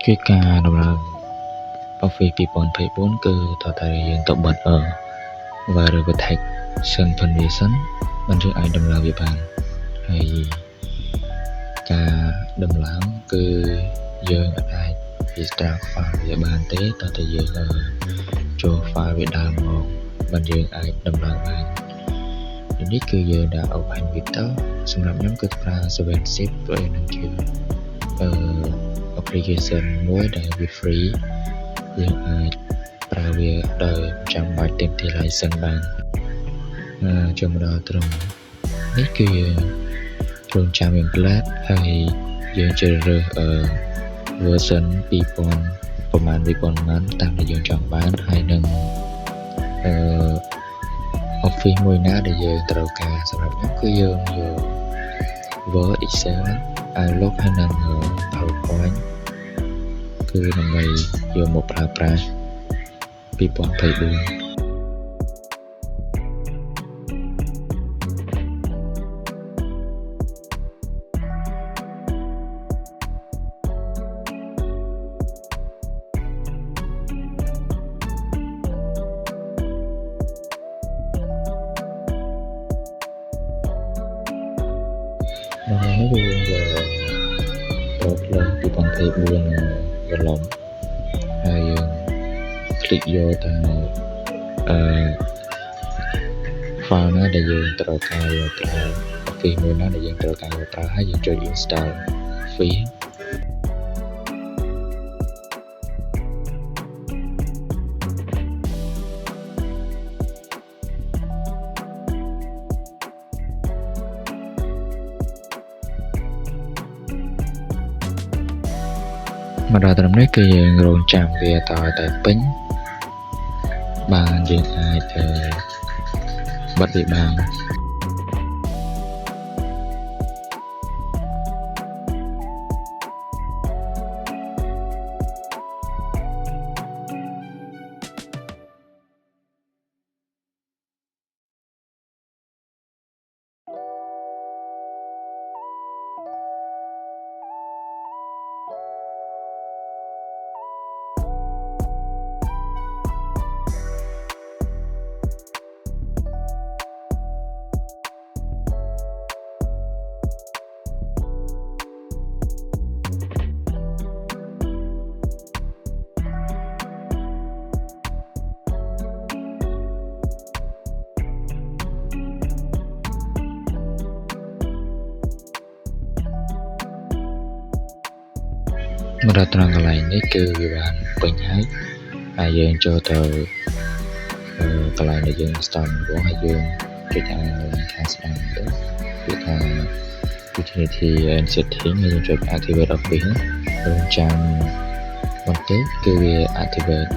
Cái ca đồng là Office 2024 គឺតើតែយើងទៅបិទvirus protection permission មិនយើងអាចដំឡើងវាបានហើយការដំឡើងគឺយើងអាច extract file វាបានទេតើតែយើងចូល file វាដើមមកមិនយើងអាចដំឡើងបាននេះគឺយើងដាក់ open Vita សម្រាប់ខ្ញុំគឺប្រើ 7zip ព្រោះនឹងជាapplication មួយដែលវា free យើងអាចប្រើវាដោយចាំបាច់ទាមទារ license បានចូលមកដល់ត្រង់នេះគឺយើងរងចាំ implement ហើយយើងជ្រើសរើសversion 2000ប្រហែលតាមដែលយើងចង់បានហើយនឹងOffice មួយណាដែលយើងត្រូវការសម្រាប់ខ្ញុំគឺយើងយក Word Excel Outlook ហើយនិង PowerPoint គឺដើម្បីយកមកប្រើប្រាស់2024នៅនេះគឺយើងចូលទៅ2024 កន្លងហើយយើង click យកតែfile ណាដែលយើងត្រូវការយកប្រើ Office មួយណាដែលយើងត្រូវការយកប្រើហើយយើងចុច install Officeមកដល់ត្រឹមនេះគឺយើងរងចាំវាតតែពេញបានយើងអាចបិទវាបានមកដល់ត្រង់កន្លែងនេះគឺវាបានពេញហើយយើងចូលទៅកន្លែងដែលយើង install មកហើយយើងចុចខាងស្ដាំទៅគឺថា utility and setting ហើយយើងចុច activate Office រងចាំបន្តិចគឺវា activate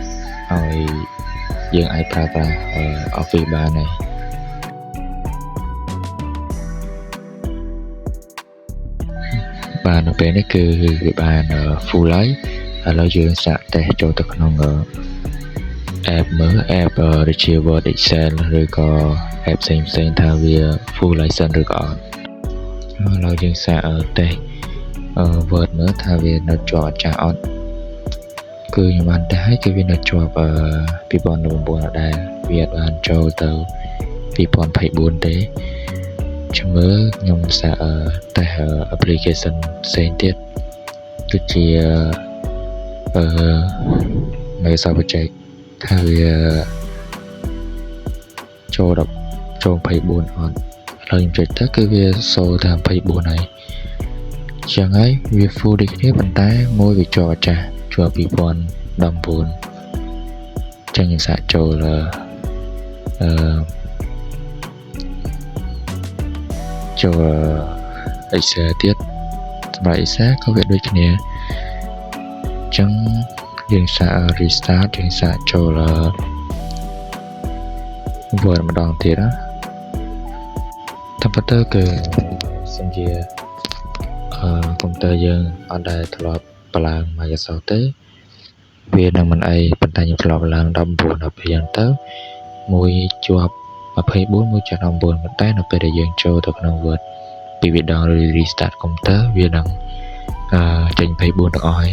ហើយយើងអាចប្រើប្រាស់ Office បានហើយបាទនៅពេលនេះគឺវាបាន full ហើយឥឡូវយើងសាកតេស្តចូលទៅក្នុង app មើល app ដូចជា Word Excel ឬក៏ app ផ្សេងថាវា full license ឬក៏អត់ឥឡូវយើងសាកតេស្តWord មើលថាវានៅជាប់អត់ចាស់អត់គឺខ្ញុំបានតេស្តហើយគឺវានៅជាប់2019អត់ដែរវាអត់បានចូលទៅ2024ទេខ្ញុំមើលខ្ញុំសាកតេស្ត application ផ្សេងទៀតដូចជាMicrosoft Project ថាវាចូល24អត់ហើយខ្ញុំចុចទៅគឺវាសូថា24ហើយចឹងហើយវា full ដូចគ្នាប៉ុន្តែមួយវាជាប់ចាស់ជាប់2019ចឹងយើងសាកចូលចូល Excel ទៀតសម្រាប់ Excel ក៏វាដូចគ្នាចឹងយើងសាក restart យើងសាកចូល Word ម្ដងទៀតណាតែប៉ុន្តែគឺសញ្ញាកុំព្យូទ័រយើងអត់ដែលធ្លាប់បឡើង Microsoft ទេវានឹងមិនអីប៉ុន្តែយើងធ្លាប់ឡើង19 12យ៉ាងទៅមួយជាប់24មួយជាប់19ប៉ុន្តែនៅពេលដែលយើងចូលទៅក្នុង Word ពីវាដង restart កុំព្យូទ័រវានឹងចេញ24ទាំងអស់ហើយ